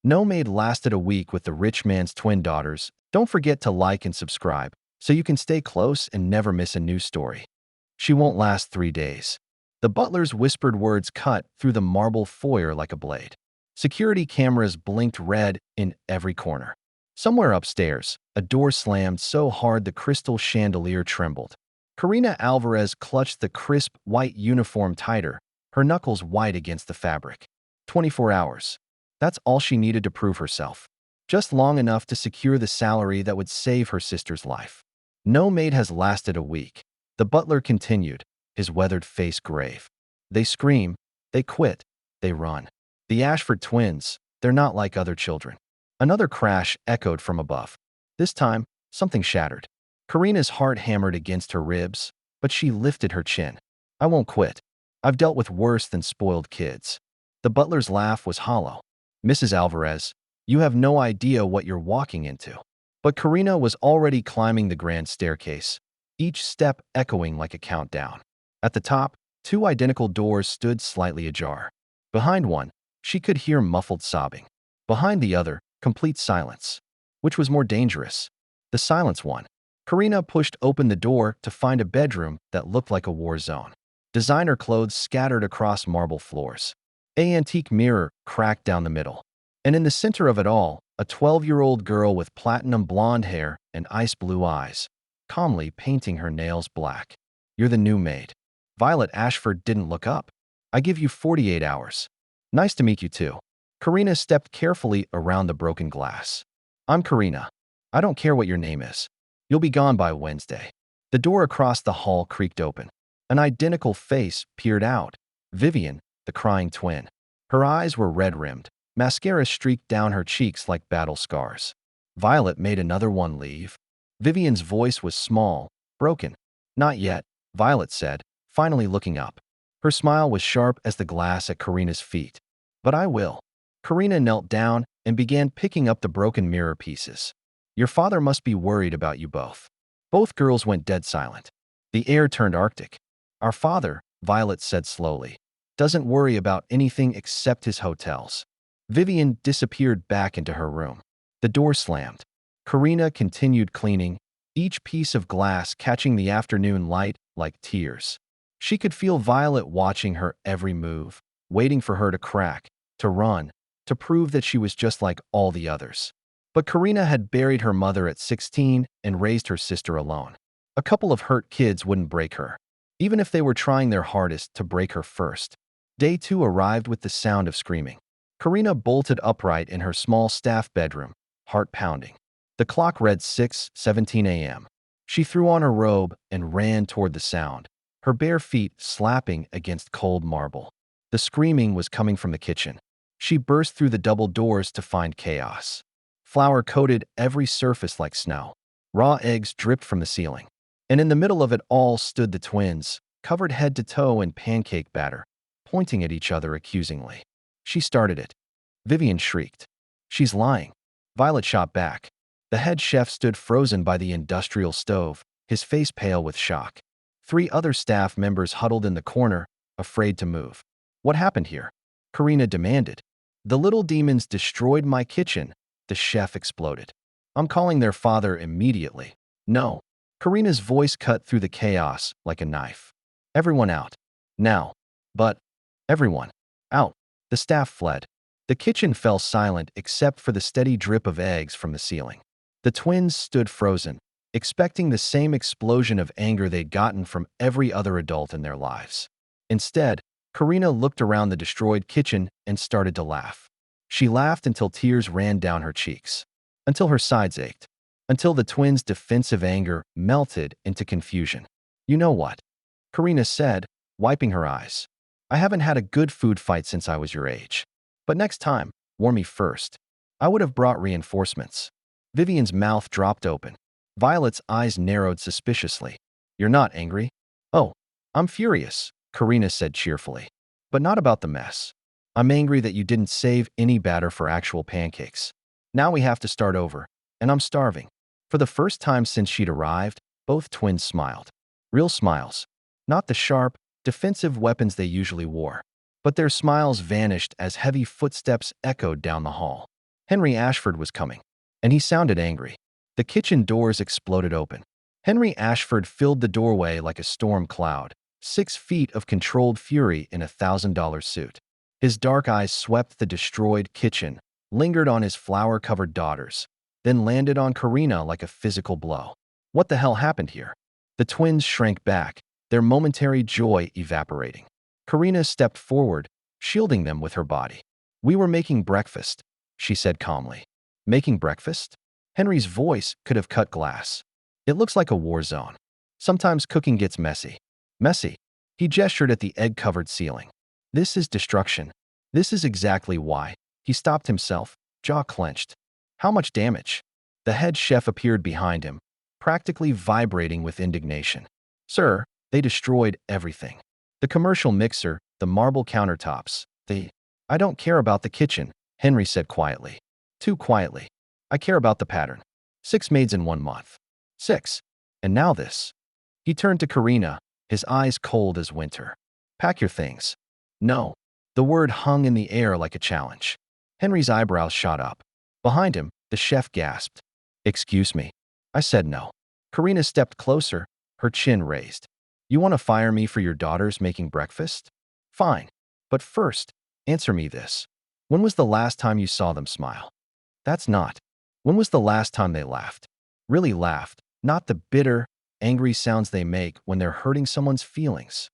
No Maid lasted a week with the rich man's twin daughters. Don't forget to like and subscribe so you can stay close and never miss a new story. She won't last 3 days. The butler's whispered words cut through the marble foyer like a blade. Security cameras blinked red in every corner. Somewhere upstairs, a door slammed so hard the crystal chandelier trembled. Karina Alvarez clutched the crisp white uniform tighter, her knuckles white against the fabric. 24 hours. That's all she needed to prove herself. Just long enough to secure the salary that would save her sister's life. No Maid has lasted a week. The butler continued, his weathered face grave. They scream, they quit, they run. The Ashford twins, they're not like other children. Another crash echoed from above. This time, something shattered. Karina's heart hammered against her ribs, but she lifted her chin. I won't quit. I've dealt with worse than spoiled kids. The butler's laugh was hollow. Mrs. Alvarez, you have no idea what you're walking into. But Karina was already climbing the grand staircase, each step echoing like a countdown. At the top, two identical doors stood slightly ajar. Behind one, she could hear muffled sobbing. Behind the other, complete silence. Which was more dangerous? The silence one. Karina pushed open the door to find a bedroom that looked like a war zone. Designer clothes scattered across marble floors. An antique mirror cracked down the middle. And in the center of it all, a 12-year-old girl with platinum blonde hair and ice blue eyes, calmly painting her nails black. You're the new maid. Violet Ashford didn't look up. I give you 48 hours. Nice to meet you too. Karina stepped carefully around the broken glass. I'm Karina. I don't care what your name is. You'll be gone by Wednesday. The door across the hall creaked open. An identical face peered out. Vivian, the crying twin. Her eyes were red-rimmed. Mascara streaked down her cheeks like battle scars. Violet made another one leave. Vivian's voice was small, broken. Not yet, Violet said, finally looking up. Her smile was sharp as the glass at Karina's feet. But I will. Karina knelt down and began picking up the broken mirror pieces. Your father must be worried about you both. Both girls went dead silent. The air turned arctic. Our father, Violet said slowly, doesn't worry about anything except his hotels. Vivian disappeared back into her room. The door slammed. Karina continued cleaning, each piece of glass catching the afternoon light like tears. She could feel Violet watching her every move, waiting for her to crack, to run, to prove that she was just like all the others. But Karina had buried her mother at 16 and raised her sister alone. A couple of hurt kids wouldn't break her, even if they were trying their hardest to break her first. Day 2 arrived with the sound of screaming. Karina bolted upright in her small staff bedroom, heart pounding. The clock read 6:17 a.m. She threw on her robe and ran toward the sound, her bare feet slapping against cold marble. The screaming was coming from the kitchen. She burst through the double doors to find chaos. Flour coated every surface like snow. Raw eggs dripped from the ceiling. And in the middle of it all stood the twins, covered head to toe in pancake batter, pointing at each other accusingly. She started it. Vivian shrieked. She's lying. Violet shot back. The head chef stood frozen by the industrial stove, his face pale with shock. 3 other staff members huddled in the corner, afraid to move. What happened here? Karina demanded. The little demons destroyed my kitchen, the chef exploded. I'm calling their father immediately. No. Karina's voice cut through the chaos like a knife. Everyone out. Now. But. Everyone. Out. The staff fled. The kitchen fell silent except for the steady drip of eggs from the ceiling. The twins stood frozen, expecting the same explosion of anger they'd gotten from every other adult in their lives. Instead, Karina looked around the destroyed kitchen and started to laugh. She laughed until tears ran down her cheeks, until her sides ached, until the twins' defensive anger melted into confusion. You know what? Karina said, wiping her eyes. I haven't had a good food fight since I was your age. But next time, warn me first. I would have brought reinforcements. Vivian's mouth dropped open. Violet's eyes narrowed suspiciously. You're not angry? Oh, I'm furious, Karina said cheerfully. But not about the mess. I'm angry that you didn't save any batter for actual pancakes. Now we have to start over, and I'm starving. For the first time since she'd arrived, both twins smiled. Real smiles. Not the sharp, defensive weapons they usually wore. But their smiles vanished as heavy footsteps echoed down the hall. Henry Ashford was coming, and he sounded angry. The kitchen doors exploded open. Henry Ashford filled the doorway like a storm cloud, 6 feet of controlled fury in a $1,000 suit. His dark eyes swept the destroyed kitchen, lingered on his flower-covered daughters, then landed on Karina like a physical blow. What the hell happened here? The twins shrank back, their momentary joy evaporating. Karina stepped forward, shielding them with her body. "We were making breakfast," she said calmly. "Making breakfast?" Henry's voice could have cut glass. "It looks like a war zone. Sometimes cooking gets messy." "Messy?" He gestured at the egg-covered ceiling. "This is destruction. This is exactly why." He stopped himself, jaw clenched. "How much damage?" The head chef appeared behind him, practically vibrating with indignation. "Sir, they destroyed everything. The commercial mixer, the marble countertops, I don't care about the kitchen," Henry said quietly. Too quietly. "I care about the pattern. 6 maids in 1 month. 6. And now this." He turned to Karina, his eyes cold as winter. "Pack your things." "No." The word hung in the air like a challenge. Henry's eyebrows shot up. Behind him, the chef gasped. "Excuse me." I said no. Karina stepped closer, her chin raised. "You want to fire me for your daughters making breakfast? Fine. But first, answer me this. When was the last time you saw them smile? That's not. When was the last time they laughed? Really laughed, not the bitter, angry sounds they make when they're hurting someone's feelings."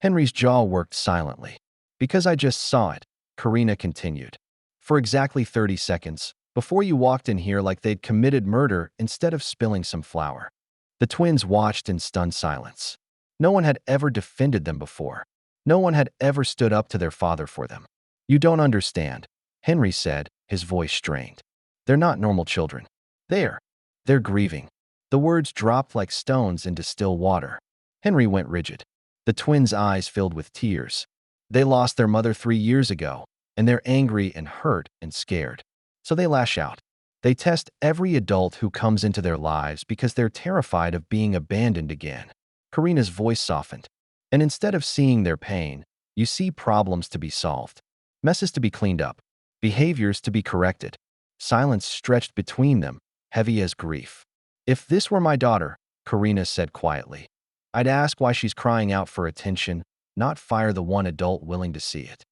Henry's jaw worked silently. "Because I just saw it," Karina continued. "For exactly 30 seconds, before you walked in here like they'd committed murder instead of spilling some flour." The twins watched in stunned silence. No one had ever defended them before. No one had ever stood up to their father for them. "You don't understand," Henry said, his voice strained. "They're not normal children. They're grieving." The words dropped like stones into still water. Henry went rigid. The twins' eyes filled with tears. They lost their mother 3 years ago, and they're angry and hurt and scared. So they lash out. They test every adult who comes into their lives because they're terrified of being abandoned again. Karina's voice softened. "And instead of seeing their pain, you see problems to be solved. Messes to be cleaned up. Behaviors to be corrected." Silence stretched between them, heavy as grief. "If this were my daughter," Karina said quietly, "I'd ask why she's crying out for attention, not fire the one adult willing to see it."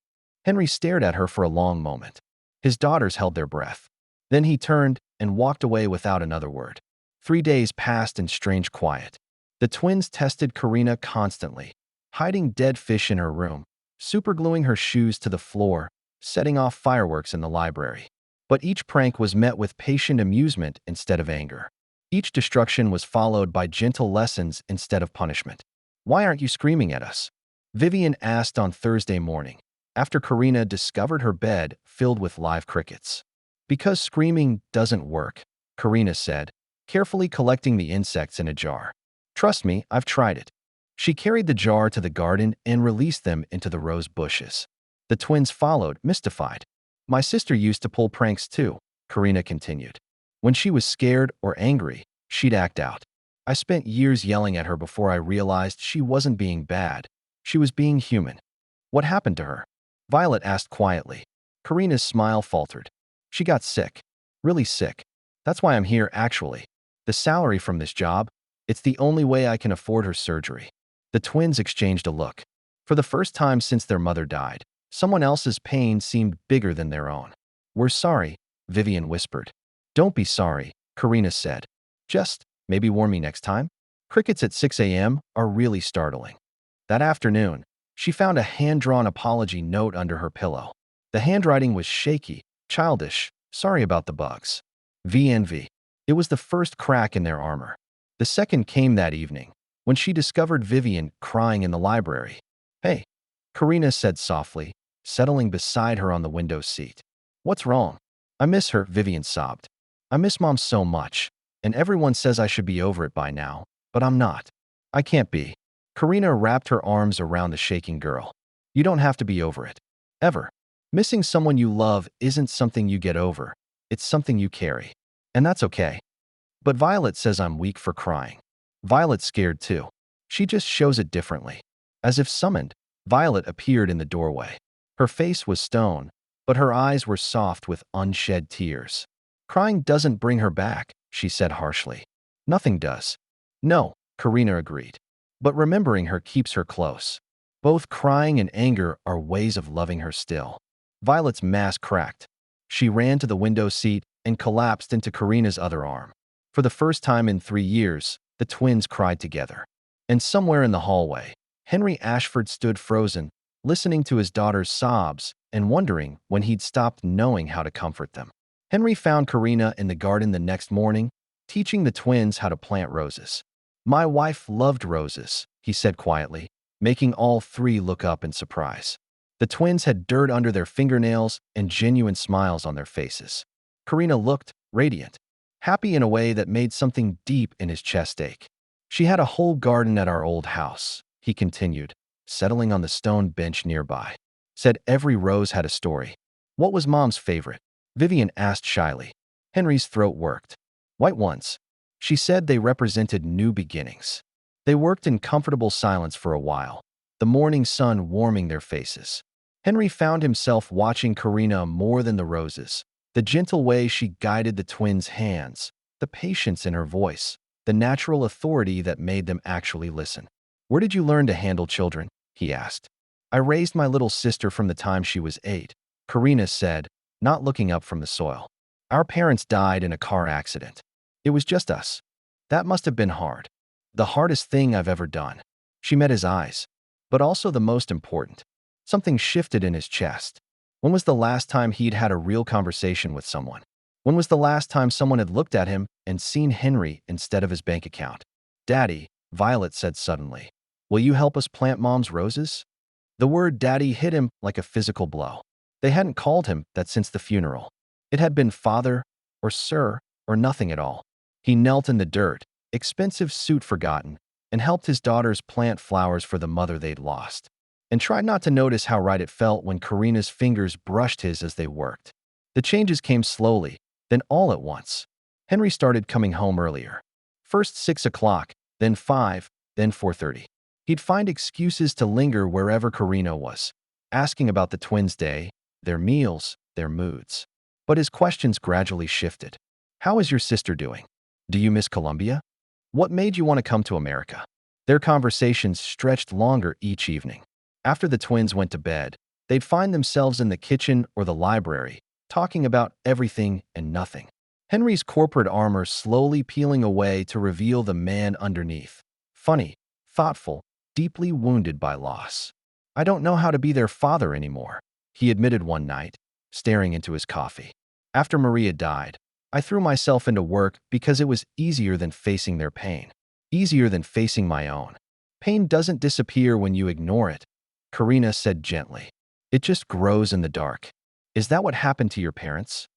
Henry stared at her for a long moment. His daughters held their breath. Then he turned and walked away without another word. 3 days passed in strange quiet. The twins tested Karina constantly, hiding dead fish in her room, supergluing her shoes to the floor, setting off fireworks in the library. But each prank was met with patient amusement instead of anger. Each destruction was followed by gentle lessons instead of punishment. "Why aren't you screaming at us?" Vivian asked on Thursday morning, after Karina discovered her bed filled with live crickets. "Because screaming doesn't work," Karina said, carefully collecting the insects in a jar. "Trust me, I've tried it." She carried the jar to the garden and released them into the rose bushes. The twins followed, mystified. "My sister used to pull pranks too," Karina continued. "When she was scared or angry, she'd act out. I spent years yelling at her before I realized she wasn't being bad. She was being human." "What happened to her?" Violet asked quietly. Karina's smile faltered. "She got sick. Really sick. That's why I'm here, actually. The salary from this job, it's the only way I can afford her surgery." The twins exchanged a look. For the first time since their mother died, someone else's pain seemed bigger than their own. "We're sorry," Vivian whispered. "Don't be sorry," Karina said. "Just, maybe warn me next time." Crickets at 6 a.m. are really startling. That afternoon, she found a hand-drawn apology note under her pillow. The handwriting was shaky, childish, sorry about the bugs. VNV. It was the first crack in their armor. The second came that evening, when she discovered Vivian crying in the library. "Hey," Karina said softly, settling beside her on the window seat. "What's wrong?" "I miss her," Vivian sobbed. "I miss Mom so much, and everyone says I should be over it by now, but I'm not. I can't be." Karina wrapped her arms around the shaking girl. "You don't have to be over it. Ever. Missing someone you love isn't something you get over. It's something you carry. And that's okay." "But Violet says I'm weak for crying." Violet's scared too. She just shows it differently. As if summoned, Violet appeared in the doorway. Her face was stone, but her eyes were soft with unshed tears. Crying doesn't bring her back, she said harshly. Nothing does. No, Karina agreed. But remembering her keeps her close. Both crying and anger are ways of loving her still. Violet's mask cracked. She ran to the window seat and collapsed into Karina's other arm. For the first time in 3 years, the twins cried together. And somewhere in the hallway, Henry Ashford stood frozen, listening to his daughter's sobs and wondering when he'd stopped knowing how to comfort them. Henry found Karina in the garden the next morning, teaching the twins how to plant roses. "My wife loved roses," he said quietly, making all three look up in surprise. The twins had dirt under their fingernails and genuine smiles on their faces. Karina looked radiant, happy in a way that made something deep in his chest ache. "She had a whole garden at our old house," he continued, settling on the stone bench nearby. "Said every rose had a story." "What was Mom's favorite?" Vivian asked shyly. Henry's throat worked. "White ones." She said they represented new beginnings. They worked in comfortable silence for a while, the morning sun warming their faces. Henry found himself watching Karina more than the roses, the gentle way she guided the twins' hands, the patience in her voice, the natural authority that made them actually listen. "Where did you learn to handle children?" he asked. "I raised my little sister from the time she was 8, Karina said, not looking up from the soil. "Our parents died in a car accident. It was just us. That must have been hard. The hardest thing I've ever done." She met his eyes, but also the most important. Something shifted in his chest. When was the last time he'd had a real conversation with someone? When was the last time someone had looked at him and seen Henry instead of his bank account? "Daddy," Violet said suddenly, "will you help us plant Mom's roses?" The word daddy hit him like a physical blow. They hadn't called him that since the funeral. It had been father, or sir, or nothing at all. He knelt in the dirt, expensive suit forgotten, and helped his daughters plant flowers for the mother they'd lost. And tried not to notice how right it felt when Karina's fingers brushed his as they worked. The changes came slowly, then all at once. Henry started coming home earlier. First 6 o'clock, then 5, then 4:30. He'd find excuses to linger wherever Karina was, asking about the twins' day, their meals, their moods. But his questions gradually shifted. "How is your sister doing? Do you miss Colombia? What made you want to come to America?" Their conversations stretched longer each evening. After the twins went to bed, they'd find themselves in the kitchen or the library, talking about everything and nothing. Henry's corporate armor slowly peeling away to reveal the man underneath. Funny, thoughtful, deeply wounded by loss. "I don't know how to be their father anymore," he admitted one night, staring into his coffee. "After Maria died, I threw myself into work because it was easier than facing their pain, easier than facing my own. Pain doesn't disappear when you ignore it," Karina said gently. "It just grows in the dark. Is that what happened to your parents?"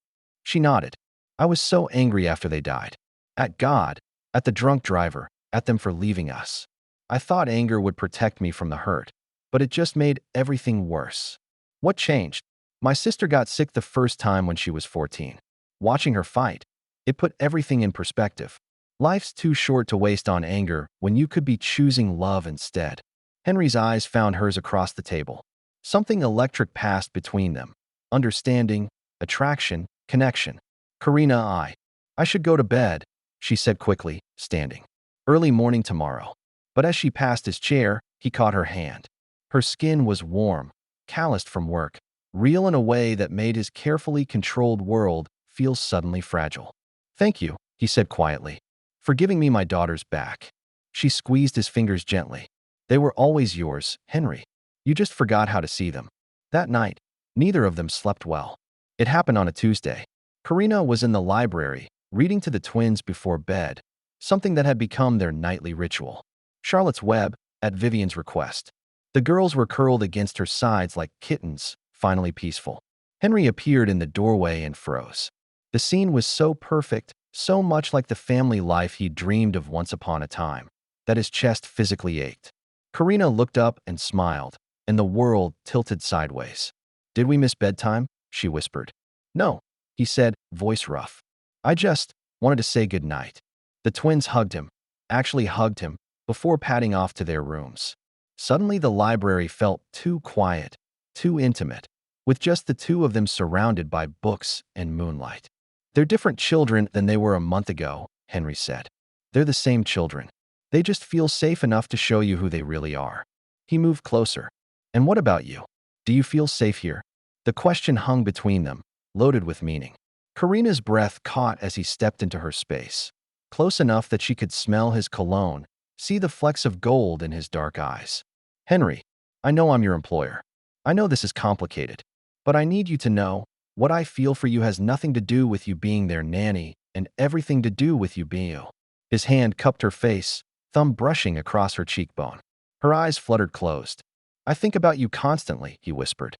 She nodded. "I was so angry after they died. At God, at the drunk driver, at them for leaving us. I thought anger would protect me from the hurt, but it just made everything worse." "What changed?" "My sister got sick the first time when she was 14. Watching her fight, it put everything in perspective. Life's too short to waste on anger when you could be choosing love instead." Henry's eyes found hers across the table. Something electric passed between them. Understanding, attraction, connection. "Karina, I should go to bed," she said quickly, standing. "Early morning tomorrow." But as she passed his chair, he caught her hand. Her skin was warm, calloused from work, real in a way that made his carefully controlled world feel suddenly fragile. "Thank you," he said quietly, "for giving me my daughters back." She squeezed his fingers gently. "They were always yours, Henry. You just forgot how to see them." That night, neither of them slept well. It happened on a Tuesday. Karina was in the library, reading to the twins before bed, something that had become their nightly ritual. Charlotte's Web, at Vivian's request. The girls were curled against her sides like kittens, finally peaceful. Henry appeared in the doorway and froze. The scene was so perfect, so much like the family life he dreamed of once upon a time, that his chest physically ached. Karina looked up and smiled, and the world tilted sideways. "Did we miss bedtime?" she whispered. "No," he said, voice rough. "I just wanted to say good night." The twins hugged him, actually hugged him, before padding off to their rooms. Suddenly the library felt too quiet, too intimate. with just the two of them surrounded by books and moonlight. "They're different children than they were a month ago," Henry said. "They're the same children. They just feel safe enough to show you who they really are." He moved closer. "And what about you? Do you feel safe here?" The question hung between them, loaded with meaning. Karina's breath caught as he stepped into her space, close enough that she could smell his cologne, see the flecks of gold in his dark eyes. "Henry, I know I'm your employer. I know this is complicated, but I need you to know what I feel for you has nothing to do with you being their nanny and everything to do with you being you." His hand cupped her face, thumb brushing across her cheekbone. Her eyes fluttered closed. "I think about you constantly," he whispered.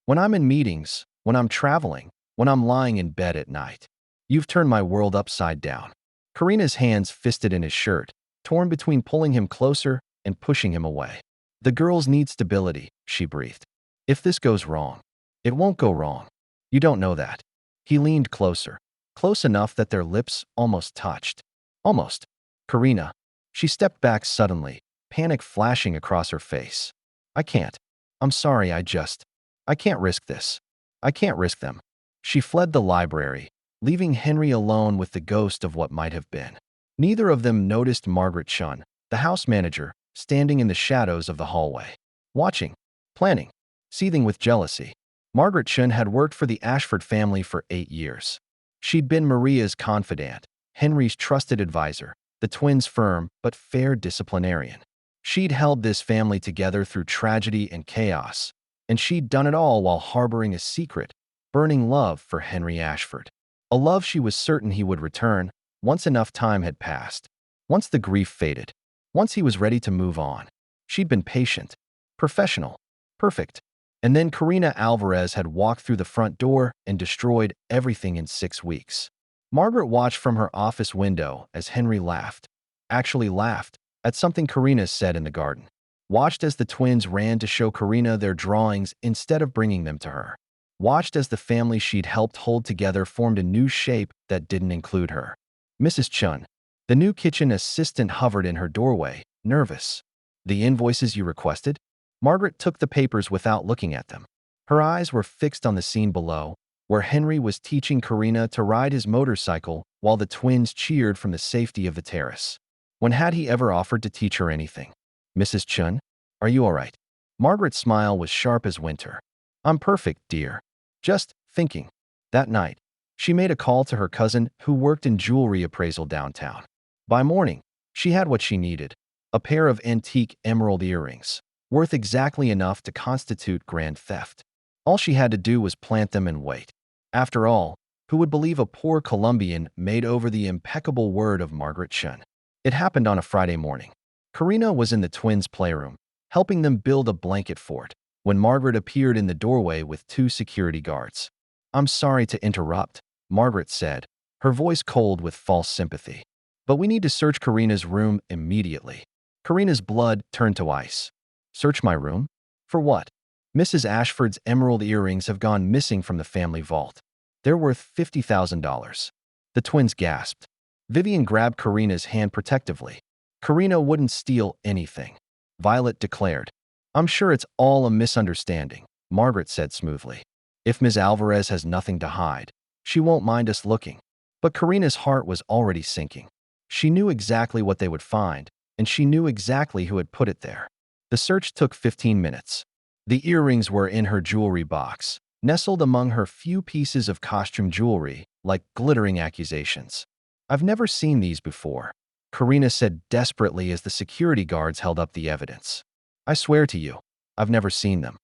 "When I'm in meetings, when I'm traveling, when I'm lying in bed at night. You've turned my world upside down." Karina's hands fisted in his shirt, torn between pulling him closer and pushing him away. "The girls need stability," she breathed. "If this goes wrong, it won't go wrong. You don't know that." He leaned closer, close enough that their lips almost touched. Almost. "Karina." She stepped back suddenly, panic flashing across her face. "I can't. I'm sorry, I can't risk this. I can't risk them." She fled the library, leaving Henry alone with the ghost of what might have been. Neither of them noticed Margaret Chun, the house manager, standing in the shadows of the hallway. Watching, planning, seething with jealousy. Margaret Chun had worked for the Ashford family for 8 years. She'd been Maria's confidant, Henry's trusted advisor, the twins' firm but fair disciplinarian. She'd held this family together through tragedy and chaos, and she'd done it all while harboring a secret, burning love for Henry Ashford. A love she was certain he would return once enough time had passed, once the grief faded, once he was ready to move on. She'd been patient, professional, perfect. And then Karina Alvarez had walked through the front door and destroyed everything in 6 weeks. Margaret watched from her office window as Henry laughed, actually laughed, at something Karina said in the garden. Watched as the twins ran to show Karina their drawings instead of bringing them to her. Watched as the family she'd helped hold together formed a new shape that didn't include her. Mrs. Chun, the new kitchen assistant, hovered in her doorway, nervous. "The invoices you requested?" Margaret took the papers without looking at them. Her eyes were fixed on the scene below, where Henry was teaching Karina to ride his motorcycle while the twins cheered from the safety of the terrace. When had he ever offered to teach her anything? "Mrs. Chun, are you all right?" Margaret's smile was sharp as winter. "I'm perfect, dear. Just thinking." That night, she made a call to her cousin who worked in jewelry appraisal downtown. By morning, she had what she needed, a pair of antique emerald earrings, worth exactly enough to constitute grand theft. All she had to do was plant them and wait. After all, who would believe a poor Colombian made over the impeccable word of Margaret Chun? It happened on a Friday morning. Karina was in the twins' playroom, helping them build a blanket fort, when Margaret appeared in the doorway with 2 security guards. "I'm sorry to interrupt," Margaret said, her voice cold with false sympathy. "But we need to search Karina's room immediately." Karina's blood turned to ice. "Search my room? For what?" "Mrs. Ashford's emerald earrings have gone missing from the family vault. They're worth $50,000. The twins gasped. Vivian grabbed Karina's hand protectively. "Karina wouldn't steal anything," Violet declared. "I'm sure it's all a misunderstanding," Margaret said smoothly. "If Ms. Alvarez has nothing to hide, she won't mind us looking." But Karina's heart was already sinking. She knew exactly what they would find, and she knew exactly who had put it there. The search took 15 minutes. The earrings were in her jewelry box, nestled among her few pieces of costume jewelry, like glittering accusations. "I've never seen these before," Karina said desperately as the security guards held up the evidence. "I swear to you, I've never seen them."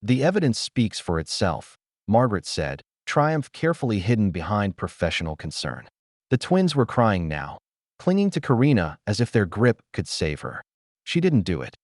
"The evidence speaks for itself," Margaret said, triumph carefully hidden behind professional concern. The twins were crying now, clinging to Karina as if their grip could save her. "She didn't do it."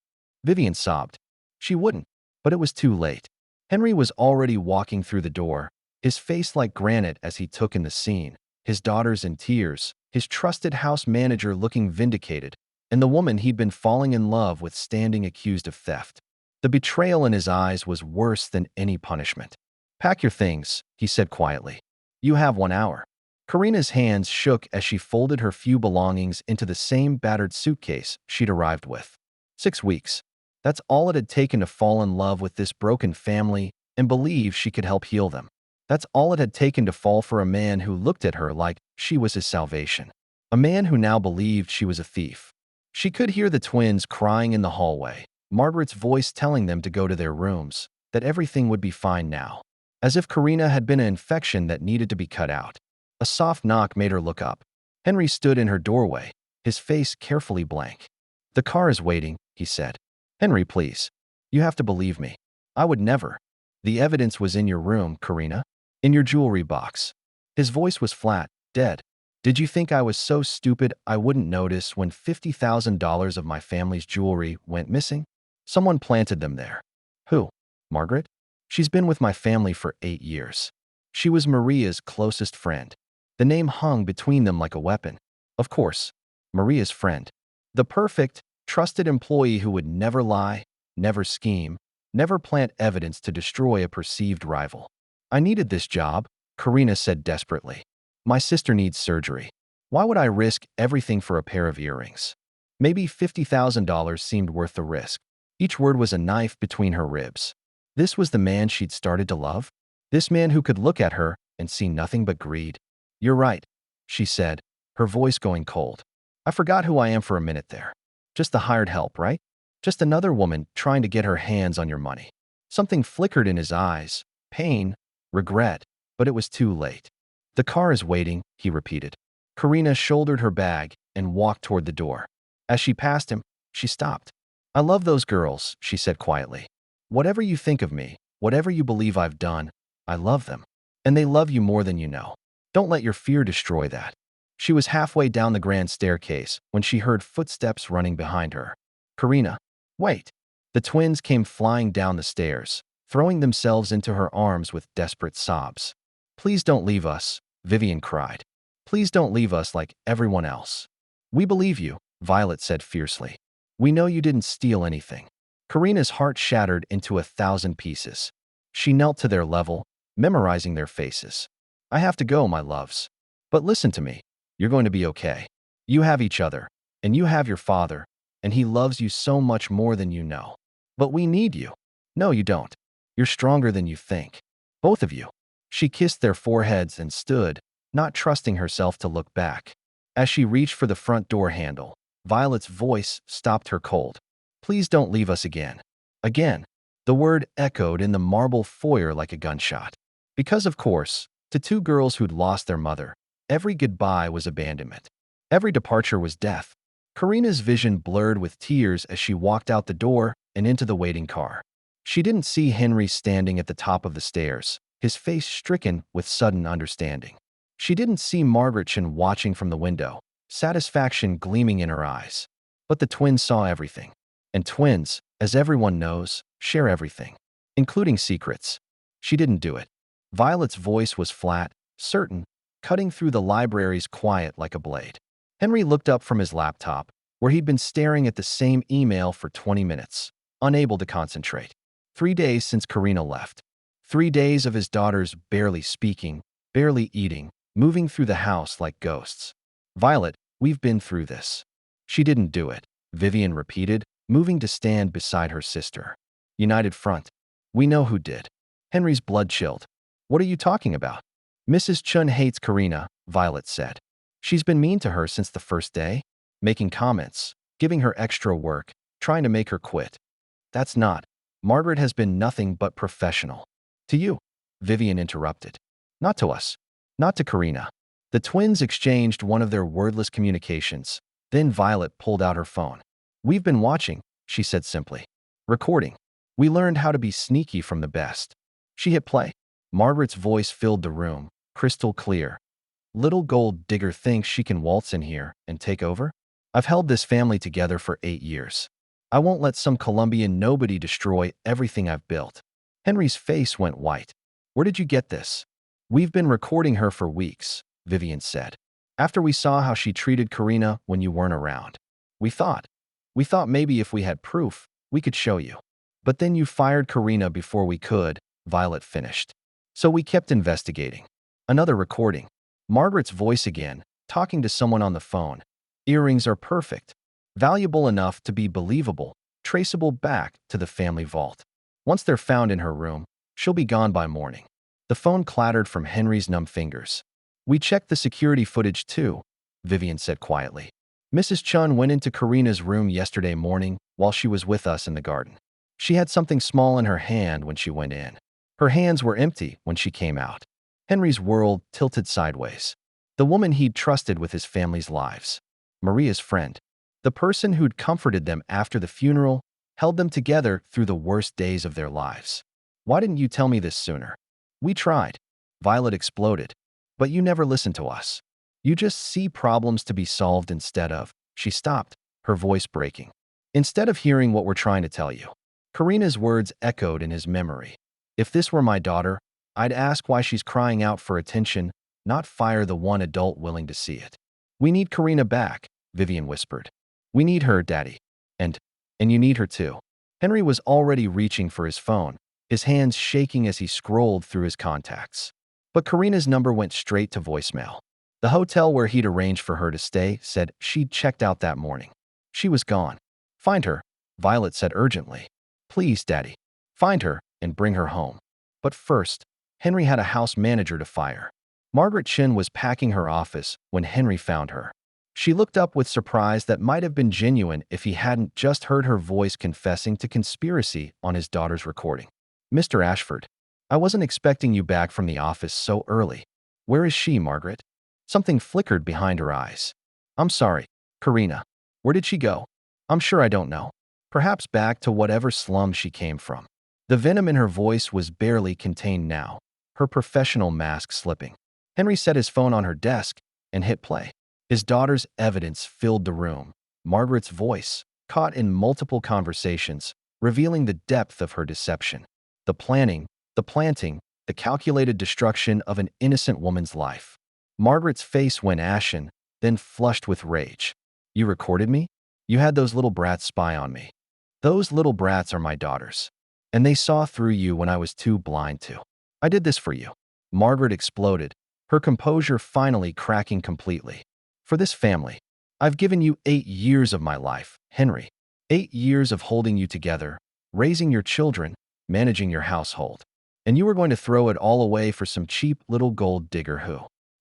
Vivian sobbed. "She wouldn't," but it was too late. Henry was already walking through the door, his face like granite as he took in the scene, his daughters in tears, his trusted house manager looking vindicated, and the woman he'd been falling in love with standing accused of theft. The betrayal in his eyes was worse than any punishment. "Pack your things," he said quietly. "You have 1 hour." Karina's hands shook as she folded her few belongings into the same battered suitcase she'd arrived with. 6 weeks. That's all it had taken to fall in love with this broken family and believed she could help heal them. That's all it had taken to fall for a man who looked at her like she was his salvation. A man who now believed she was a thief. She could hear the twins crying in the hallway, Margaret's voice telling them to go to their rooms, that everything would be fine now. As if Karina had been an infection that needed to be cut out. A soft knock made her look up. Henry stood in her doorway, his face carefully blank. "The car is waiting," he said. "Henry, please. You have to believe me. I would never." "The evidence was in your room, Karina. In your jewelry box." His voice was flat, dead. "Did you think I was so stupid I wouldn't notice when $50,000 of my family's jewelry went missing? Someone planted them there." "Who? Margaret? She's been with my family for 8 years. She was Maria's closest friend." The name hung between them like a weapon. Of course, Maria's friend. The perfect, trusted employee who would never lie, never scheme, never plant evidence to destroy a perceived rival. "I needed this job," Karina said desperately. "My sister needs surgery. Why would I risk everything for a pair of earrings?" Maybe $50,000 seemed worth the risk. Each word was a knife between her ribs. This was the man she'd started to love? This man who could look at her and see nothing but greed? "You're right," she said, her voice going cold. "I forgot who I am for a minute there. Just the hired help, right? Just another woman trying to get her hands on your money." Something flickered in his eyes. Pain, regret, but it was too late. "The car is waiting," he repeated. Karina shouldered her bag and walked toward the door. As she passed him, she stopped. "I love those girls," she said quietly. "Whatever you think of me, whatever you believe I've done, I love them. And they love you more than you know. Don't let your fear destroy that." She was halfway down the grand staircase when she heard footsteps running behind her. "Karina, wait." The twins came flying down the stairs, throwing themselves into her arms with desperate sobs. "Please don't leave us," Vivian cried. "Please don't leave us like everyone else." "We believe you," Violet said fiercely. "We know you didn't steal anything." Karina's heart shattered into 1,000 pieces. She knelt to their level, memorizing their faces. "I have to go, my loves. But listen to me. You're going to be okay. You have each other, and you have your father, and he loves you so much more than you know. But we need you." "No, you don't. You're stronger than you think. Both of you." She kissed their foreheads and stood, not trusting herself to look back. As she reached for the front door handle, Violet's voice stopped her cold. "Please don't leave us again." Again. The word echoed in the marble foyer like a gunshot. Because, of course, to two girls who'd lost their mother, every goodbye was abandonment. Every departure was death. Karina's vision blurred with tears as she walked out the door and into the waiting car. She didn't see Henry standing at the top of the stairs, his face stricken with sudden understanding. She didn't see Margaretchen watching from the window, satisfaction gleaming in her eyes. But the twins saw everything. And twins, as everyone knows, share everything, including secrets. She didn't do it. Violet's voice was flat, certain, cutting through the library's quiet like a blade. Henry looked up from his laptop, where he'd been staring at the same email for 20 minutes, unable to concentrate. 3 days since Karina left. 3 days of his daughters barely speaking, barely eating, moving through the house like ghosts. "Violet, we've been through this." "She didn't do it," Vivian repeated, moving to stand beside her sister. "United front. We know who did." Henry's blood chilled. "What are you talking about?" "Mrs. Chun hates Karina," Violet said. "She's been mean to her since the first day, making comments, giving her extra work, trying to make her quit." "That's not. Margaret has been nothing but professional." "To you," Vivian interrupted. "Not to us. Not to Karina." The twins exchanged one of their wordless communications. Then Violet pulled out her phone. "We've been watching," she said simply. "Recording. We learned how to be sneaky from the best." She hit play. Margaret's voice filled the room, crystal clear. "Little gold digger thinks she can waltz in here and take over? I've held this family together for 8 years. I won't let some Colombian nobody destroy everything I've built." Henry's face went white. "Where did you get this?" "We've been recording her for weeks," Vivian said. "After we saw how she treated Karina when you weren't around. We thought maybe if we had proof, we could show you. But then you fired Karina before we could," Violet finished. "So we kept investigating." Another recording. Margaret's voice again, talking to someone on the phone. "Earrings are perfect. Valuable enough to be believable, traceable back to the family vault. Once they're found in her room, She'll be gone by morning. The phone clattered from Henry's numb fingers. We checked the security footage too, Vivian said quietly. Mrs. Chun went into Karina's room yesterday morning while she was with us in the garden. She had something small in her hand when she went in. Her hands were empty when she came out. Henry's world tilted sideways. The woman he'd trusted with his family's lives. Maria's friend. The person who'd comforted them after the funeral, held them together through the worst days of their lives. Why didn't you tell me this sooner? We tried. Violet exploded. But you never listened to us. You just see problems to be solved instead of. She stopped, her voice breaking. Instead of hearing what we're trying to tell you. Karina's words echoed in his memory. If this were my daughter, I'd ask why she's crying out for attention, not fire the one adult willing to see it. We need Karina back, Vivian whispered. We need her, Daddy. And you need her too. Henry was already reaching for his phone, his hands shaking as he scrolled through his contacts. But Karina's number went straight to voicemail. The hotel where he'd arranged for her to stay said she'd checked out that morning. She was gone. Find her, Violet said urgently. Please, Daddy. Find her and bring her home. But first, Henry had a house manager to fire. Margaret Chin was packing her office when Henry found her. She looked up with surprise that might have been genuine if he hadn't just heard her voice confessing to conspiracy on his daughter's recording. Mr. Ashford, I wasn't expecting you back from the office so early. Where is she, Margaret? Something flickered behind her eyes. I'm sorry, Karina. Where did she go? I'm sure I don't know. Perhaps back to whatever slum she came from. The venom in her voice was barely contained now, her professional mask slipping. Henry set his phone on her desk and hit play. His daughter's evidence filled the room. Margaret's voice, caught in multiple conversations, revealing the depth of her deception. The planning, the planting, the calculated destruction of an innocent woman's life. Margaret's face went ashen, then flushed with rage. You recorded me? You had those little brats spy on me. Those little brats are my daughters. And they saw through you when I was too blind to. I did this for you. Margaret exploded, her composure finally cracking completely. For this family, I've given you 8 years of my life, Henry. 8 years of holding you together, raising your children, managing your household. And you were going to throw it all away for some cheap little gold digger who?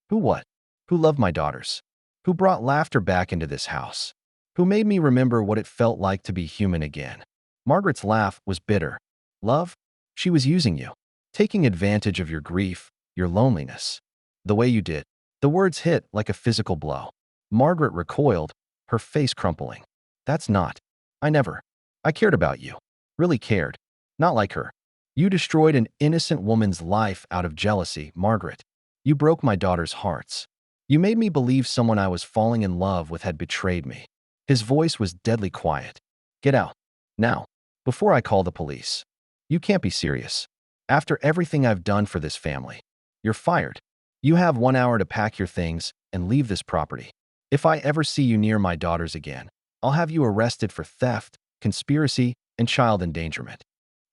Who what? Who loved my daughters? Who brought laughter back into this house? Who made me remember what it felt like to be human again? Margaret's laugh was bitter. Love? She was using you, taking advantage of your grief, your loneliness. The way you did. The words hit like a physical blow. Margaret recoiled, her face crumpling. That's not. I cared about you. Really cared. Not like her. You destroyed an innocent woman's life out of jealousy, Margaret. You broke my daughter's hearts. You made me believe someone I was falling in love with had betrayed me. His voice was deadly quiet. Get out. Now. Before I call the police. You can't be serious. After everything I've done for this family. You're fired. You have 1 hour to pack your things and leave this property. If I ever see you near my daughters again, I'll have you arrested for theft, conspiracy, and child endangerment.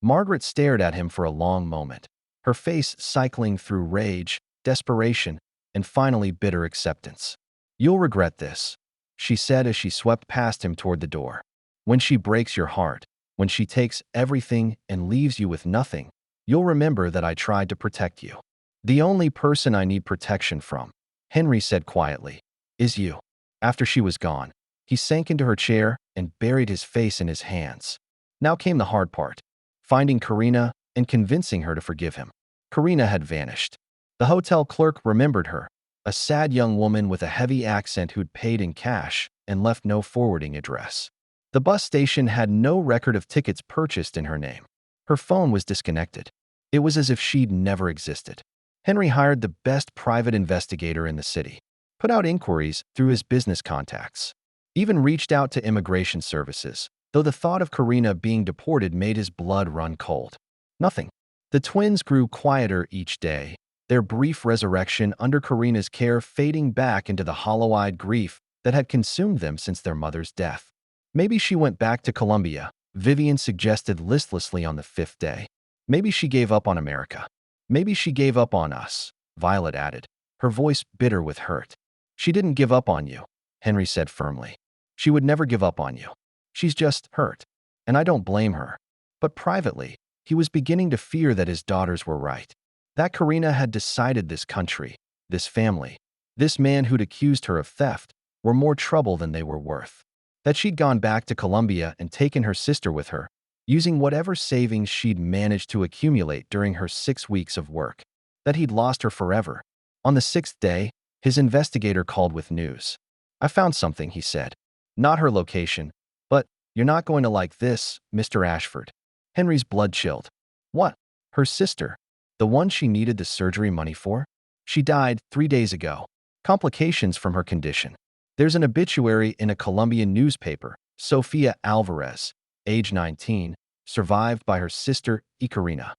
Margaret stared at him for a long moment, her face cycling through rage, desperation, and finally bitter acceptance. You'll regret this, she said as she swept past him toward the door. When she breaks your heart, when she takes everything and leaves you with nothing, you'll remember that I tried to protect you. The only person I need protection from, Henry said quietly, is you. After she was gone, he sank into her chair and buried his face in his hands. Now came the hard part, finding Karina and convincing her to forgive him. Karina had vanished. The hotel clerk remembered her, a sad young woman with a heavy accent who'd paid in cash and left no forwarding address. The bus station had no record of tickets purchased in her name. Her phone was disconnected. It was as if she'd never existed. Henry hired the best private investigator in the city, put out inquiries through his business contacts, even reached out to immigration services, though the thought of Karina being deported made his blood run cold. Nothing. The twins grew quieter each day, their brief resurrection under Karina's care fading back into the hollow-eyed grief that had consumed them since their mother's death. Maybe she went back to Colombia, Vivian suggested listlessly on the 5th day. Maybe she gave up on America. Maybe she gave up on us, Violet added, her voice bitter with hurt. She didn't give up on you, Henry said firmly. She would never give up on you. She's just hurt. And I don't blame her. But privately, He was beginning to fear that his daughters were right. That Karina had decided this country, this family, this man who'd accused her of theft, were more trouble than they were worth. That she'd gone back to Colombia and taken her sister with her, using whatever savings she'd managed to accumulate during her 6 weeks of work. That he'd lost her forever. On the 6th day, his investigator called with news. "I found something," he said. "Not her location, but you're not going to like this, Mr. Ashford." Henry's blood chilled. What? Her sister? The one she needed the surgery money for? She died 3 days ago. Complications from her condition. There's an obituary in a Colombian newspaper. Sofia Alvarez, age 19, survived by her sister, Ikarina.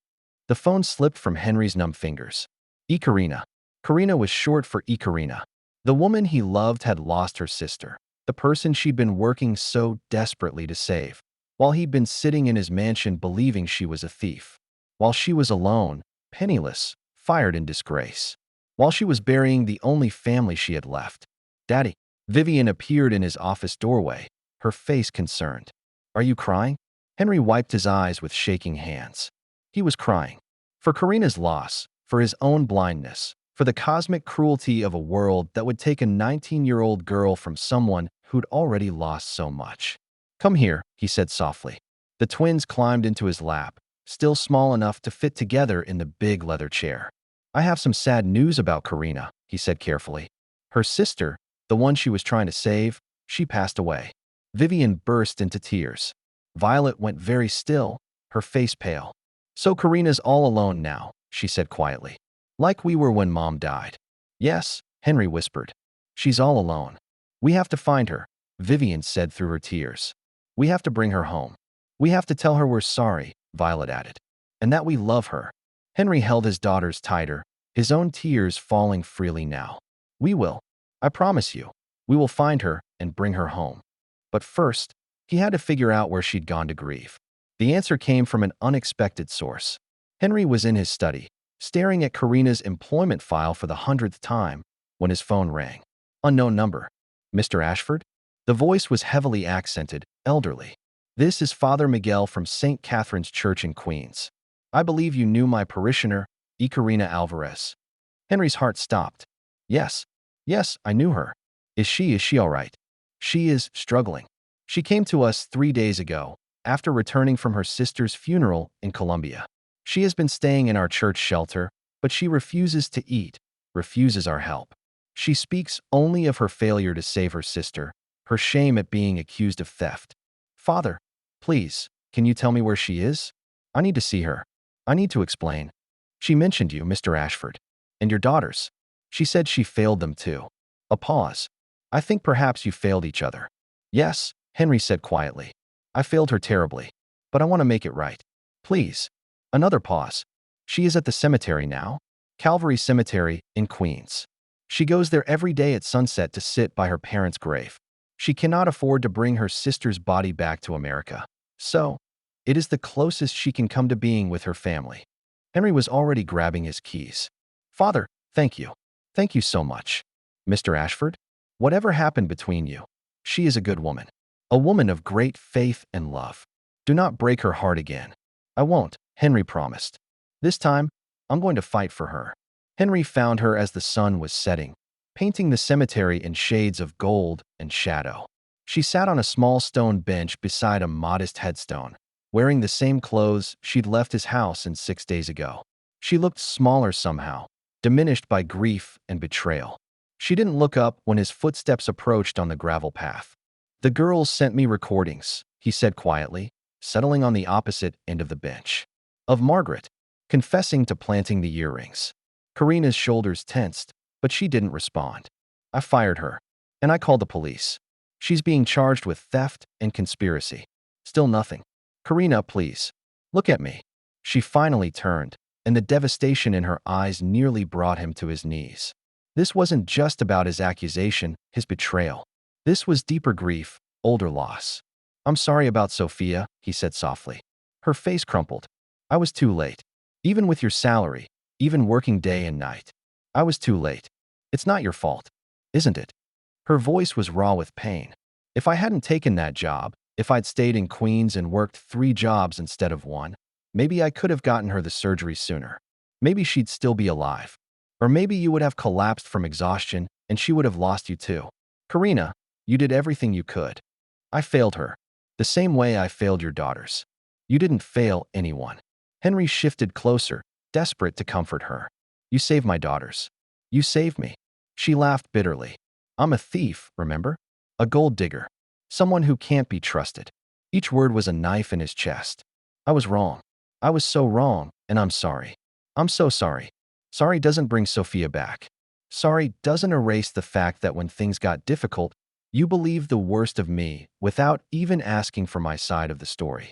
The phone slipped from Henry's numb fingers. Ikarina. Karina was short for Ikarina. The woman he loved had lost her sister, the person she'd been working so desperately to save, while he'd been sitting in his mansion believing she was a thief. While she was alone, penniless, fired in disgrace. While she was burying the only family she had left. "Daddy." Vivian appeared in his office doorway, her face concerned. "Are you crying?" Henry wiped his eyes with shaking hands. He was crying. For Karina's loss, for his own blindness, for the cosmic cruelty of a world that would take a 19-year-old girl from someone who'd already lost so much. "Come here," he said softly. The twins climbed into his lap, still small enough to fit together in the big leather chair. "I have some sad news about Karina," he said carefully. "Her sister, the one she was trying to save, she passed away." Vivian burst into tears. Violet went very still, her face pale. "So Karina's all alone now," she said quietly. "Like we were when Mom died." "Yes," Henry whispered. "She's all alone. We have to find her," Vivian said through her tears. "We have to bring her home. We have to tell her we're sorry," Violet added, "and that we love her." Henry held his daughters tighter, his own tears falling freely now. "We will. I promise you. We will find her and bring her home." But first, he had to figure out where she'd gone to grieve. The answer came from an unexpected source. Henry was in his study, staring at Karina's employment file for the 100th time, when his phone rang. Unknown number. "Mr. Ashford?" The voice was heavily accented, elderly. "This is Father Miguel from St. Catherine's Church in Queens. I believe you knew my parishioner, Ikarina Alvarez." Henry's heart stopped. Yes, I knew her. Is she all right?" "She is struggling. She came to us 3 days ago, after returning from her sister's funeral in Colombia. She has been staying in our church shelter, but she refuses to eat, refuses our help. She speaks only of her failure to save her sister, her shame at being accused of theft. Father, please, can you tell me where she is? I need to see her. I need to explain. She mentioned you, Mr. Ashford, and your daughters. She said she failed them too." A pause. "I think perhaps you failed each other." "Yes," Henry said quietly. "I failed her terribly, but I want to make it right. Please." Another pause. "She is at the cemetery now, Calvary Cemetery in Queens. She goes there every day at sunset to sit by her parents' grave. She cannot afford to bring her sister's body back to America. So, it is the closest she can come to being with her family." Henry was already grabbing his keys. "Father, thank you. Thank you so much. Mr. Ashford, whatever happened between you, she is a good woman. A woman of great faith and love. Do not break her heart again." "I won't," Henry promised. "This time, I'm going to fight for her." Henry found her as the sun was setting, painting the cemetery in shades of gold and shadow. She sat on a small stone bench beside a modest headstone, wearing the same clothes she'd left his house in 6 days ago. She looked smaller somehow, diminished by grief and betrayal. She didn't look up when his footsteps approached on the gravel path. "The girls sent me recordings," he said quietly, settling on the opposite end of the bench. "Of Margaret, confessing to planting the earrings." Karina's shoulders tensed, but she didn't respond. "I fired her, and I called the police. She's being charged with theft and conspiracy. Still nothing. Karina, please, look at me." She finally turned, and the devastation in her eyes nearly brought him to his knees. This wasn't just about his accusation, his betrayal. This was deeper grief, older loss. "I'm sorry about Sophia," he said softly. Her face crumpled. "I was too late. Even with your salary, even working day and night. I was too late. It's not your fault, isn't it?" Her voice was raw with pain. "If I hadn't taken that job, if I'd stayed in Queens and worked 3 jobs instead of 1, Maybe I could have gotten her the surgery sooner. Maybe she'd still be alive. Or maybe you would have collapsed from exhaustion and she would have lost you too. Karina, you did everything you could. I failed her. The same way I failed your daughters. You didn't fail anyone. Henry shifted closer, desperate to comfort her. You saved my daughters. You saved me. She laughed bitterly. I'm a thief, remember? A gold digger. Someone who can't be trusted. Each word was a knife in his chest. I was wrong. I was so wrong, and I'm sorry. I'm so sorry. Sorry doesn't bring Sophia back. Sorry doesn't erase the fact that when things got difficult, you believed the worst of me without even asking for my side of the story.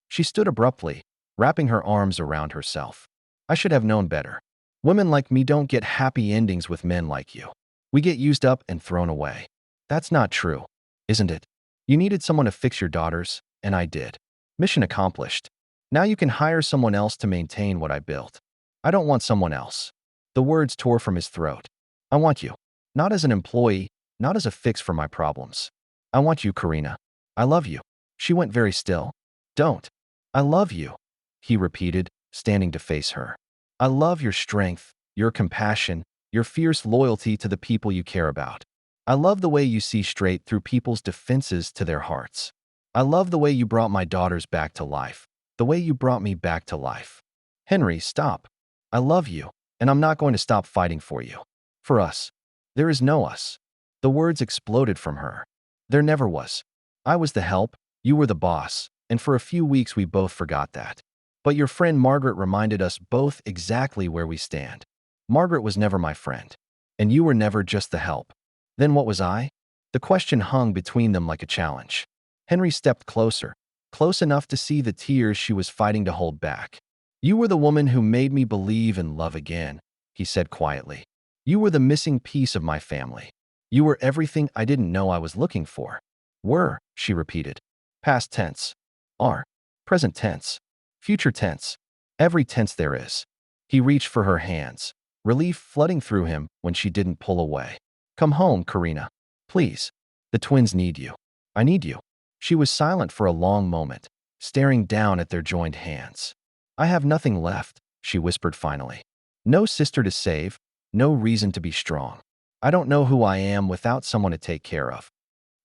She stood abruptly, wrapping her arms around herself. I should have known better. Women like me don't get happy endings with men like you. We get used up and thrown away. That's not true, isn't it? You needed someone to fix your daughters, and I did. Mission accomplished. Now you can hire someone else to maintain what I built. I don't want someone else. The words tore from his throat. I want you. Not as an employee, not as a fix for my problems. I want you, Karina. I love you. She went very still. Don't. I love you, he repeated, standing to face her. I love your strength, your compassion, your fierce loyalty to the people you care about. I love the way you see straight through people's defenses to their hearts. I love the way you brought my daughters back to life, the way you brought me back to life. Henry, stop. I love you, and I'm not going to stop fighting for you. For us. There is no us. The words exploded from her. There never was. I was the help, you were the boss, and for a few weeks we both forgot that. But your friend Margaret reminded us both exactly where we stand. Margaret was never my friend, and you were never just the help. Then what was I? The question hung between them like a challenge. Henry stepped closer, close enough to see the tears she was fighting to hold back. You were the woman who made me believe in love again, he said quietly. You were the missing piece of my family. You were everything I didn't know I was looking for. Were, she repeated. Past tense. Are. Present tense. Future tense. Every tense there is. He reached for her hands, relief flooding through him when she didn't pull away. Come home, Karina. Please. The twins need you. I need you. She was silent for a long moment, staring down at their joined hands. I have nothing left, she whispered finally. No sister to save, no reason to be strong. I don't know who I am without someone to take care of.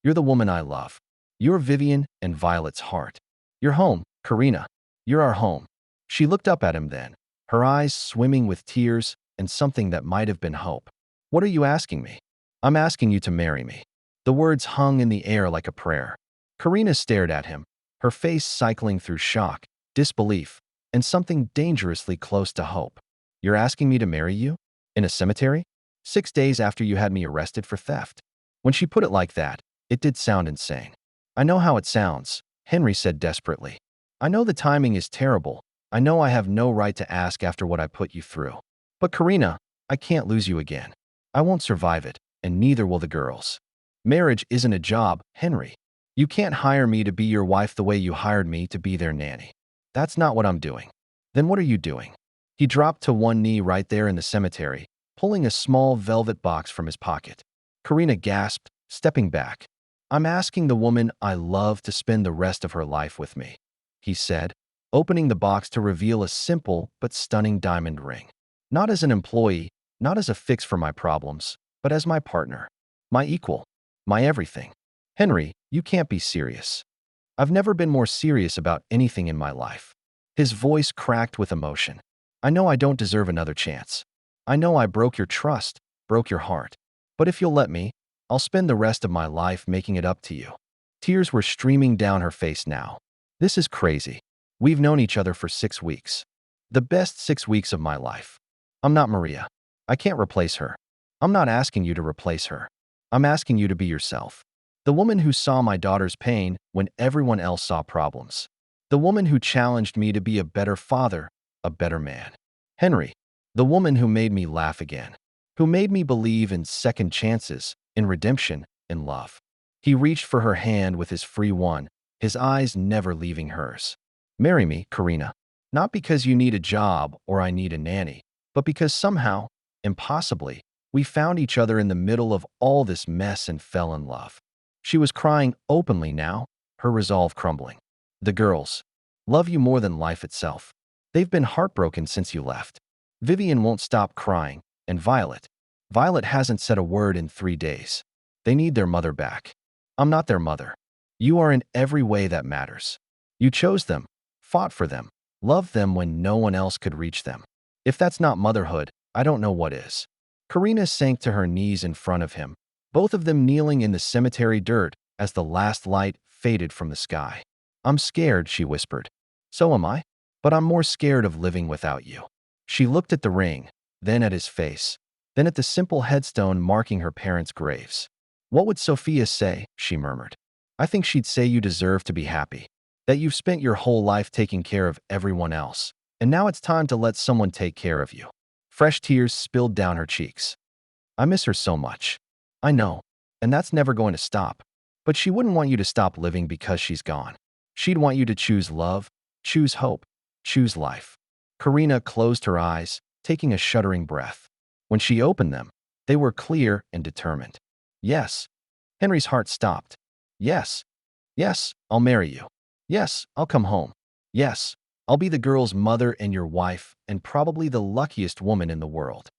You're the woman I love. You're Vivian and Violet's heart. You're home, Karina. You're our home. She looked up at him then, her eyes swimming with tears and something that might have been hope. What are you asking me? I'm asking you to marry me. The words hung in the air like a prayer. Karina stared at him, her face cycling through shock, disbelief, and something dangerously close to hope. You're asking me to marry you? In a cemetery? 6 days after you had me arrested for theft? When she put it like that, it did sound insane. I know how it sounds, Henry said desperately. I know the timing is terrible. I know I have no right to ask after what I put you through. But Karina, I can't lose you again. I won't survive it, and neither will the girls. Marriage isn't a job, Henry. You can't hire me to be your wife the way you hired me to be their nanny. That's not what I'm doing. Then what are you doing? He dropped to one knee right there in the cemetery, pulling a small velvet box from his pocket. Karina gasped, stepping back. I'm asking the woman I love to spend the rest of her life with me, he said, opening the box to reveal a simple but stunning diamond ring. Not as an employee, not as a fix for my problems, but as my partner, my equal, my everything. Henry, you can't be serious. I've never been more serious about anything in my life. His voice cracked with emotion. I know I don't deserve another chance. I know I broke your trust, broke your heart. But if you'll let me, I'll spend the rest of my life making it up to you. Tears were streaming down her face now. This is crazy. We've known each other for 6 weeks. The best 6 weeks of my life. I'm not Maria. I can't replace her. I'm not asking you to replace her. I'm asking you to be yourself. The woman who saw my daughter's pain when everyone else saw problems. The woman who challenged me to be a better father, a better man. Henry, the woman who made me laugh again, who made me believe in second chances, in redemption, in love. He reached for her hand with his free one, his eyes never leaving hers. Marry me, Karina. Not because you need a job or I need a nanny, but because somehow, impossibly, we found each other in the middle of all this mess and fell in love. She was crying openly now, her resolve crumbling. The girls love you more than life itself. They've been heartbroken since you left. Vivian won't stop crying, and Violet hasn't said a word in 3 days. They need their mother back. I'm not their mother. You are in every way that matters. You chose them, fought for them, loved them when no one else could reach them. If that's not motherhood, I don't know what is. Karina sank to her knees in front of him, both of them kneeling in the cemetery dirt as the last light faded from the sky. I'm scared, she whispered. So am I. But I'm more scared of living without you. She looked at the ring, then at his face, then at the simple headstone marking her parents' graves. What would Sophia say? She murmured. I think she'd say you deserve to be happy, that you've spent your whole life taking care of everyone else, and now it's time to let someone take care of you. Fresh tears spilled down her cheeks. I miss her so much. I know, and that's never going to stop. But she wouldn't want you to stop living because she's gone. She'd want you to choose love, choose hope, choose life. Karina closed her eyes, taking a shuddering breath. When she opened them, they were clear and determined. Yes. Henry's heart stopped. Yes. Yes, I'll marry you. Yes, I'll come home. Yes, I'll be the girl's mother and your wife, and probably the luckiest woman in the world.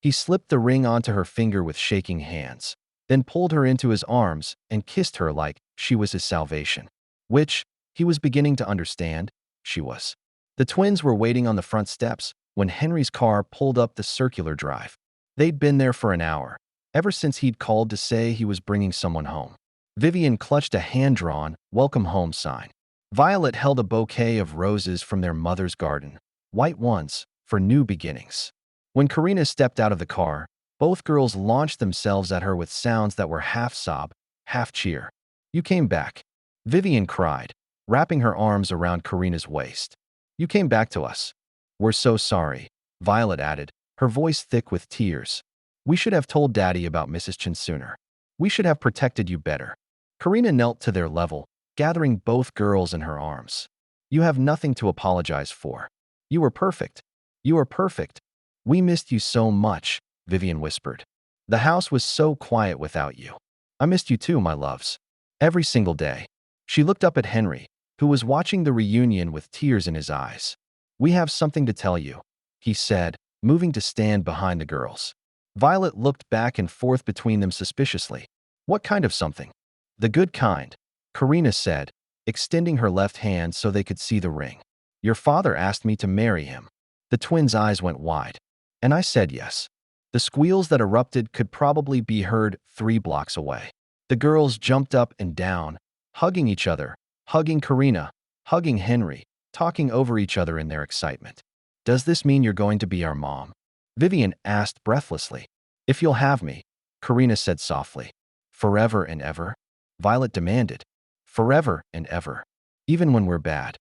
He slipped the ring onto her finger with shaking hands, then pulled her into his arms and kissed her like she was his salvation. Which, he was beginning to understand, she was. The twins were waiting on the front steps when Henry's car pulled up the circular drive. They'd been there for an hour, ever since he'd called to say he was bringing someone home. Vivian clutched a hand-drawn, welcome home sign. Violet held a bouquet of roses from their mother's garden, white ones, for new beginnings. When Karina stepped out of the car, both girls launched themselves at her with sounds that were half sob, half cheer. You came back. Vivian cried, wrapping her arms around Karina's waist. You came back to us. We're so sorry, Violet added, her voice thick with tears. We should have told Daddy about Mrs. Chen sooner. We should have protected you better. Karina knelt to their level, gathering both girls in her arms. You have nothing to apologize for. You were perfect. You are perfect. We missed you so much, Vivian whispered. The house was so quiet without you. I missed you too, my loves. Every single day. She looked up at Henry, who was watching the reunion with tears in his eyes. We have something to tell you, he said, moving to stand behind the girls. Violet looked back and forth between them suspiciously. What kind of something? The good kind, Karina said, extending her left hand so they could see the ring. Your father asked me to marry him. The twins' eyes went wide. And I said yes. The squeals that erupted could probably be heard 3 blocks away. The girls jumped up and down, hugging each other, hugging Karina, hugging Henry, talking over each other in their excitement. Does this mean you're going to be our mom? Vivian asked breathlessly. If you'll have me, Karina said softly. Forever and ever? Violet demanded. Forever and ever. Even when we're bad.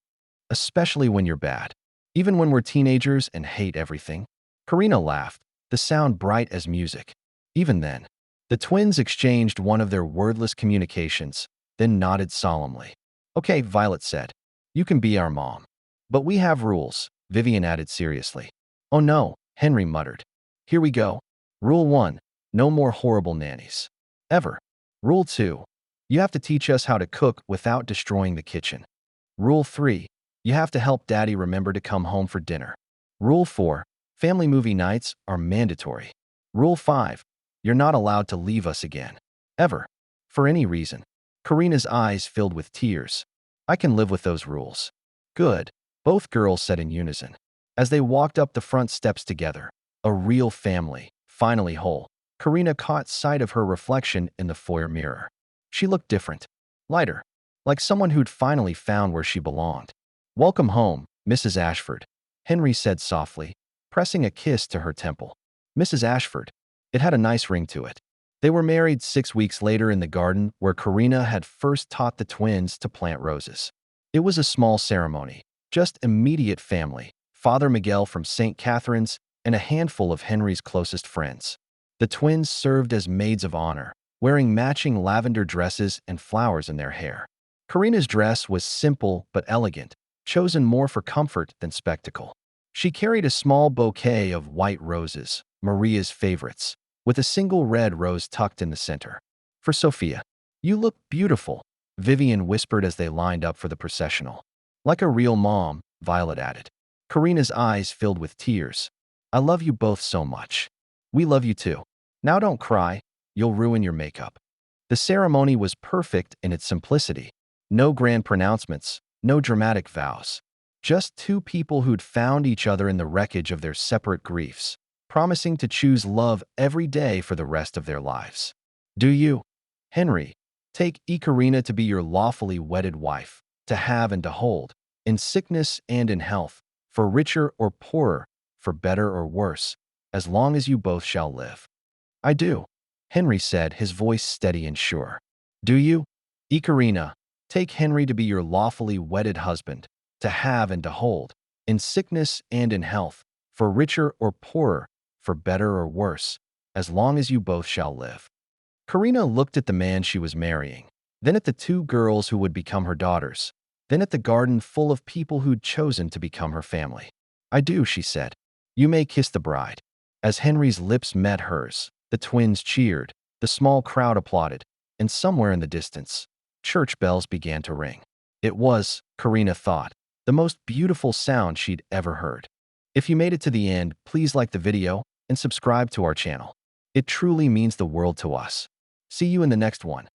Especially when you're bad. Even when we're teenagers and hate everything. Karina laughed, the sound bright as music. Even then. The twins exchanged one of their wordless communications, then nodded solemnly. Okay, Violet said. You can be our mom. But we have rules, Vivian added seriously. Oh no, Henry muttered. Here we go. Rule 1. No more horrible nannies. Ever. Rule 2. You have to teach us how to cook without destroying the kitchen. Rule 3. You have to help Daddy remember to come home for dinner. Rule 4. Family movie nights are mandatory. Rule 5. You're not allowed to leave us again. Ever. For any reason. Karina's eyes filled with tears. I can live with those rules. Good. Both girls said in unison. As they walked up the front steps together, a real family, finally whole, Karina caught sight of her reflection in the foyer mirror. She looked different. Lighter. Like someone who'd finally found where she belonged. Welcome home, Mrs. Ashford, Henry said softly, pressing a kiss to her temple. Mrs. Ashford. It had a nice ring to it. They were married 6 weeks later in the garden where Karina had first taught the twins to plant roses. It was a small ceremony, just immediate family, Father Miguel from St. Catherine's, and a handful of Henry's closest friends. The twins served as maids of honor, wearing matching lavender dresses and flowers in their hair. Karina's dress was simple but elegant, chosen more for comfort than spectacle. She carried a small bouquet of white roses, Maria's favorites, with a single red rose tucked in the center. For Sophia. You look beautiful, Vivian whispered as they lined up for the processional. Like a real mom, Violet added. Karina's eyes filled with tears. I love you both so much. We love you too. Now don't cry, you'll ruin your makeup. The ceremony was perfect in its simplicity. No grand pronouncements, no dramatic vows. Just two people who'd found each other in the wreckage of their separate griefs, promising to choose love every day for the rest of their lives. Do you, Henry, take Karina to be your lawfully wedded wife, to have and to hold, in sickness and in health, for richer or poorer, for better or worse, as long as you both shall live? I do, Henry said, his voice steady and sure. Do you, Karina, take Henry to be your lawfully wedded husband, to have and to hold, in sickness and in health, for richer or poorer, for better or worse, as long as you both shall live? Karina looked at the man she was marrying, then at the two girls who would become her daughters, then at the garden full of people who'd chosen to become her family. I do, she said. You may kiss the bride. As Henry's lips met hers, the twins cheered, the small crowd applauded, and somewhere in the distance, church bells began to ring. It was, Karina thought, the most beautiful sound she'd ever heard. If you made it to the end, please like the video and subscribe to our channel. It truly means the world to us. See you in the next one.